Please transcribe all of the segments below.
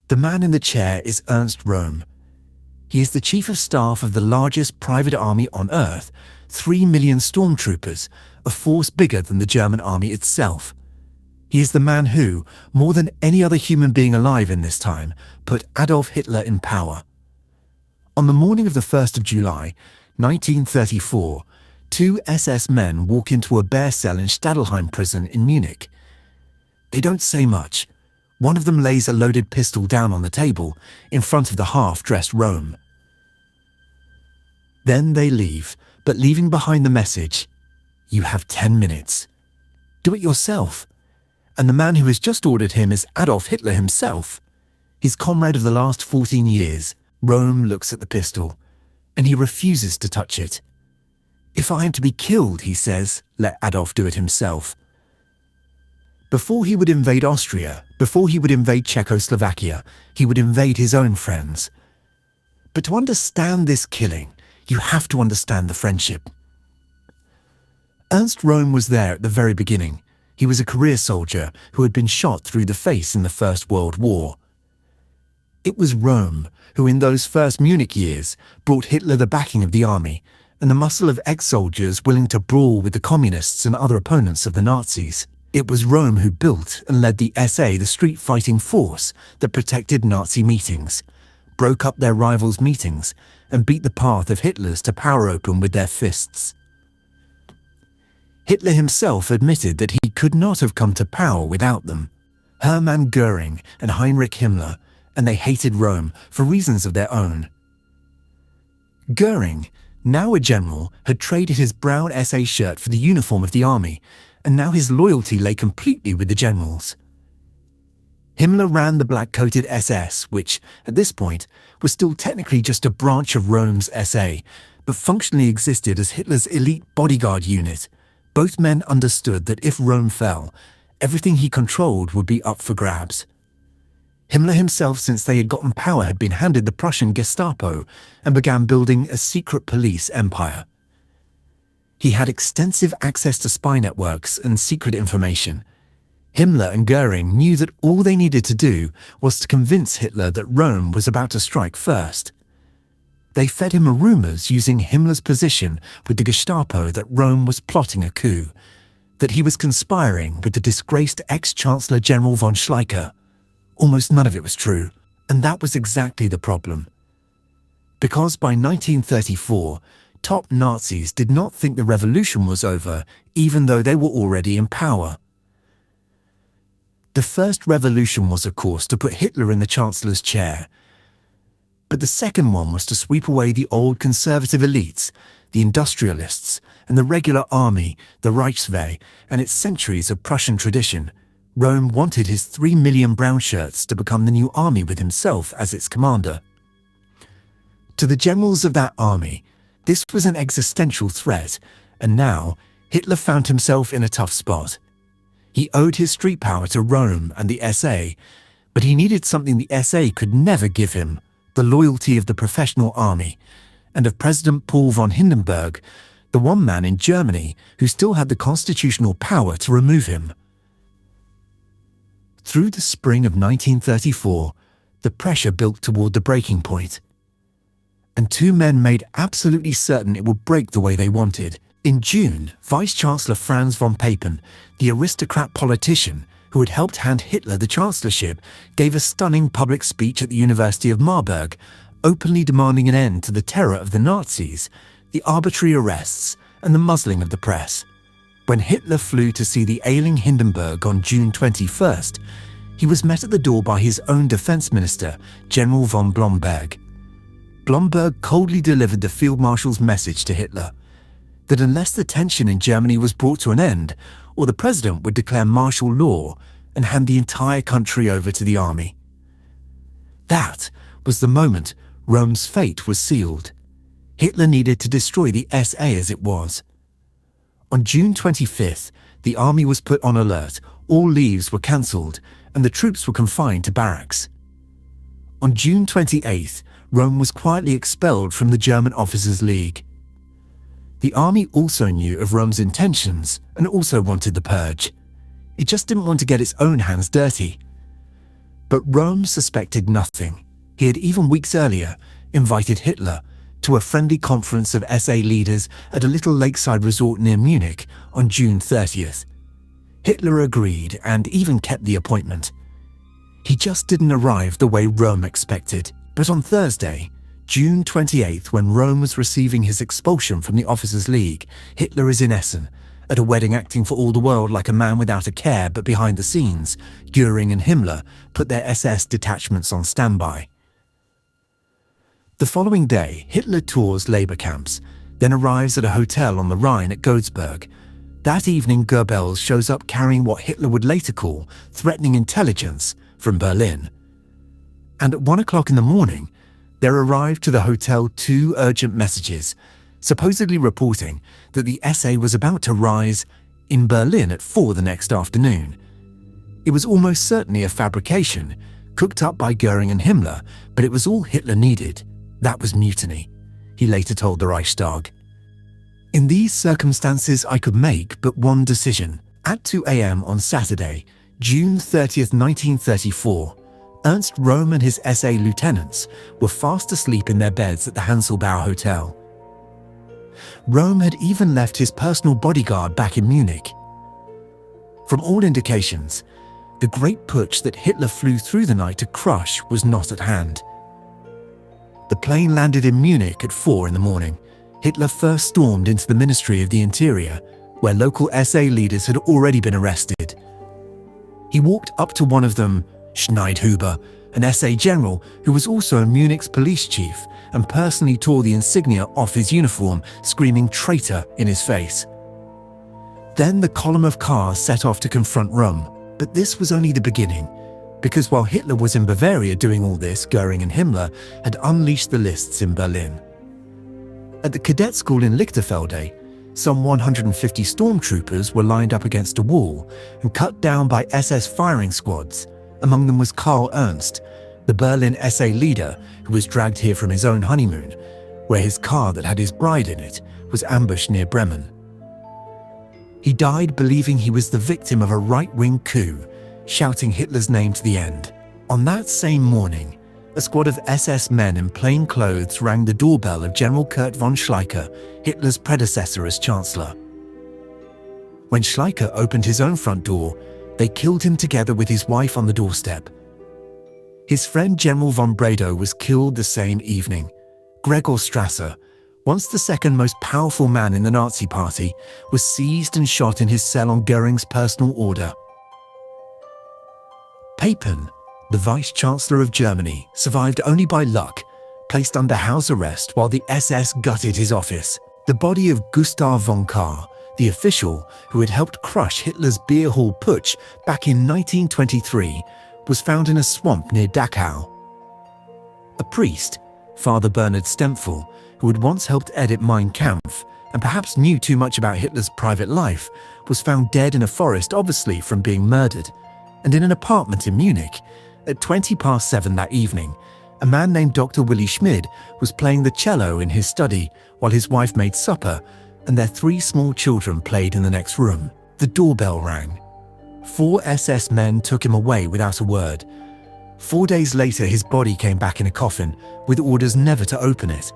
The man in the chair is Ernst Röhm. He is the chief of staff of the largest private army on Earth, 3 million stormtroopers, a force bigger than the German army itself. He is the man who, more than any other human being alive in this time, put Adolf Hitler in power. On the morning of the 1st of July, 1934, 2 SS men walk into a bear cell in Stadelheim prison in Munich. They don't say much. One of them lays a loaded pistol down on the table in front of the half-dressed Röhm. Then they leave, but leaving behind the message, "You have 10 minutes. Do it yourself." And the man who has just ordered him is Adolf Hitler himself, his comrade of the last 14 years. Röhm looks at the pistol, and he refuses to touch it. "If I am to be killed," he says, "let Adolf do it himself." Before he would invade Austria, before he would invade Czechoslovakia, he would invade his own friends. But to understand this killing, you have to understand the friendship. Ernst Röhm was there at the very beginning. He was a career soldier who had been shot through the face in the First World War. It was Röhm who, in those first Munich years, brought Hitler the backing of the army and the muscle of ex-soldiers willing to brawl with the communists and other opponents of the Nazis. It was Röhm who built and led the SA, the street-fighting force that protected Nazi meetings, broke up their rivals' meetings, and beat the path of Hitler's to power open with their fists. Hitler himself admitted that he could not have come to power without them. Hermann Göring and Heinrich Himmler, and they hated Röhm for reasons of their own. Göring, now a general, had traded his brown SA shirt for the uniform of the army, and now his loyalty lay completely with the generals. Himmler ran the black-coated SS, which, at this point, was still technically just a branch of Röhm's SA, but functionally existed as Hitler's elite bodyguard unit. Both men understood that if Röhm fell, everything he controlled would be up for grabs. Himmler himself, since they had gotten power, had been handed the Prussian Gestapo and began building a secret police empire. He had extensive access to spy networks and secret information. Himmler and Göring knew that all they needed to do was to convince Hitler that Röhm was about to strike first. They fed him rumors using Himmler's position with the Gestapo that Röhm was plotting a coup, that he was conspiring with the disgraced ex-Chancellor General von Schleicher. Almost none of it was true, and that was exactly the problem. Because by 1934, top Nazis did not think the revolution was over, even though they were already in power. The first revolution was, of course, to put Hitler in the Chancellor's chair. But the second one was to sweep away the old conservative elites, the industrialists, and the regular army, the Reichswehr, and its centuries of Prussian tradition. Röhm wanted his 3 million brownshirts to become the new army with himself as its commander. To the generals of that army, this was an existential threat, and now Hitler found himself in a tough spot. He owed his street power to Röhm and the SA, but he needed something the SA could never give him: the loyalty of the professional army, and of President Paul von Hindenburg, the one man in Germany who still had the constitutional power to remove him. Through the spring of 1934, the pressure built toward the breaking point. And 2 men made absolutely certain it would break the way they wanted. In June, Vice-Chancellor Franz von Papen, the aristocrat politician who had helped hand Hitler the chancellorship, gave a stunning public speech at the University of Marburg, openly demanding an end to the terror of the Nazis, the arbitrary arrests, and the muzzling of the press. When Hitler flew to see the ailing Hindenburg on June 21st, he was met at the door by his own defense minister, General von Blomberg. Blomberg coldly delivered the Field Marshal's message to Hitler, that unless the tension in Germany was brought to an end, or the president would declare martial law and hand the entire country over to the army. That was the moment Röhm's fate was sealed. Hitler needed to destroy the SA as it was. On June 25th, the army was put on alert, all leaves were cancelled, and the troops were confined to barracks. On June 28th, Röhm was quietly expelled from the German Officers' League. The army also knew of Röhm's intentions and also wanted the purge. It just didn't want to get its own hands dirty. But Röhm suspected nothing. He had even weeks earlier invited Hitler to a friendly conference of SA leaders at a little lakeside resort near Munich on June 30th. Hitler agreed and even kept the appointment. He just didn't arrive the way Röhm expected. But on Thursday, June 28th, when Röhm was receiving his expulsion from the Officers' League, Hitler is in Essen, at a wedding acting for all the world like a man without a care, but behind the scenes, Göring and Himmler put their SS detachments on standby. The following day, Hitler tours labor camps, then arrives at a hotel on the Rhine at Godesberg. That evening, Goebbels shows up carrying what Hitler would later call threatening intelligence from Berlin. And at 1 o'clock in the morning, there arrived to the hotel 2 urgent messages, supposedly reporting that the SA was about to rise in Berlin at 4 the next afternoon. It was almost certainly a fabrication, cooked up by Göring and Himmler, but it was all Hitler needed. That was mutiny, he later told the Reichstag. In these circumstances, I could make but one decision. At 2 a.m. on Saturday, June 30th, 1934, Ernst Röhm and his SA lieutenants were fast asleep in their beds at the Hanselbau Hotel. Röhm had even left his personal bodyguard back in Munich. From all indications, the great putsch that Hitler flew through the night to crush was not at hand. The plane landed in Munich at 4 in the morning. Hitler first stormed into the Ministry of the Interior, where local SA leaders had already been arrested. He walked up to one of them, Schneidhuber, an SA general who was also Munich's police chief, and personally tore the insignia off his uniform, screaming "traitor" in his face. Then the column of cars set off to confront Röhm. But this was only the beginning, because while Hitler was in Bavaria doing all this, Göring and Himmler had unleashed the lists in Berlin. At the cadet school in Lichterfelde, some 150 stormtroopers were lined up against a wall and cut down by SS firing squads. Among them was Karl Ernst, the Berlin SA leader who was dragged here from his own honeymoon, where his car that had his bride in it was ambushed near Bremen. He died believing he was the victim of a right-wing coup, shouting Hitler's name to the end. On that same morning, a squad of SS men in plain clothes rang the doorbell of General Kurt von Schleicher, Hitler's predecessor as Chancellor. When Schleicher opened his own front door, they killed him together with his wife on the doorstep. His friend General von Bredow was killed the same evening. Gregor Strasser, once the second most powerful man in the Nazi Party, was seized and shot in his cell on Göring's personal order. Papen, the Vice-Chancellor of Germany, survived only by luck, placed under house arrest while the SS gutted his office. The body of Gustav von Kahr, the official who had helped crush Hitler's beer hall putsch back in 1923, was found in a swamp near Dachau. A priest, Father Bernhard Stempfel, who had once helped edit Mein Kampf and perhaps knew too much about Hitler's private life, was found dead in a forest, obviously from being murdered. And in an apartment in Munich, at 7:20 that evening, a man named Dr. Willy Schmid was playing the cello in his study while his wife made supper and their 3 small children played in the next room. The doorbell rang. 4 SS men took him away without a word. 4 days later, his body came back in a coffin with orders never to open it.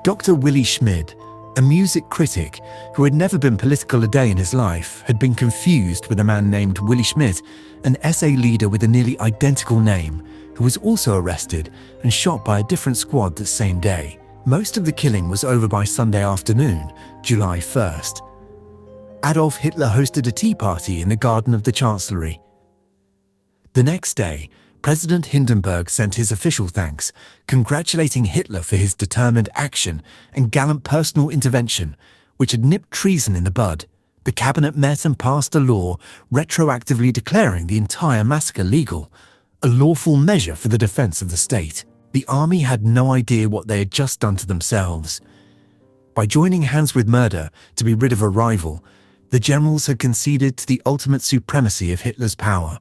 Dr. Willy Schmid, a music critic who had never been political a day in his life, had been confused with a man named Willy Schmidt, an SA leader with a nearly identical name, who was also arrested and shot by a different squad that same day. Most of the killing was over by Sunday afternoon, July 1st. Adolf Hitler hosted a tea party in the garden of the Chancellery. The next day, President Hindenburg sent his official thanks, congratulating Hitler for his determined action and gallant personal intervention, which had nipped treason in the bud. The cabinet met and passed a law retroactively declaring the entire massacre legal, a lawful measure for the defense of the state. The army had no idea what they had just done to themselves. By joining hands with murder to be rid of a rival, the generals had conceded to the ultimate supremacy of Hitler's power.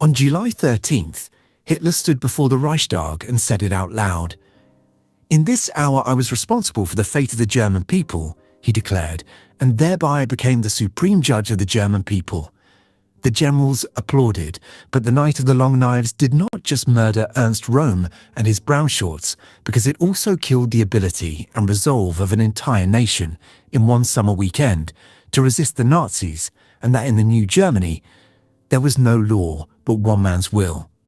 On July 13th, Hitler stood before the Reichstag and said it out loud. "In this hour I was responsible for the fate of the German people," he declared, "and thereby I became the supreme judge of the German people. The generals applauded, but the Night of the Long Knives did not just murder Ernst Röhm and his brownshirts, because it also killed the ability and resolve of an entire nation in one summer weekend to resist the Nazis, and that in the new Germany, there was no law but one man's will.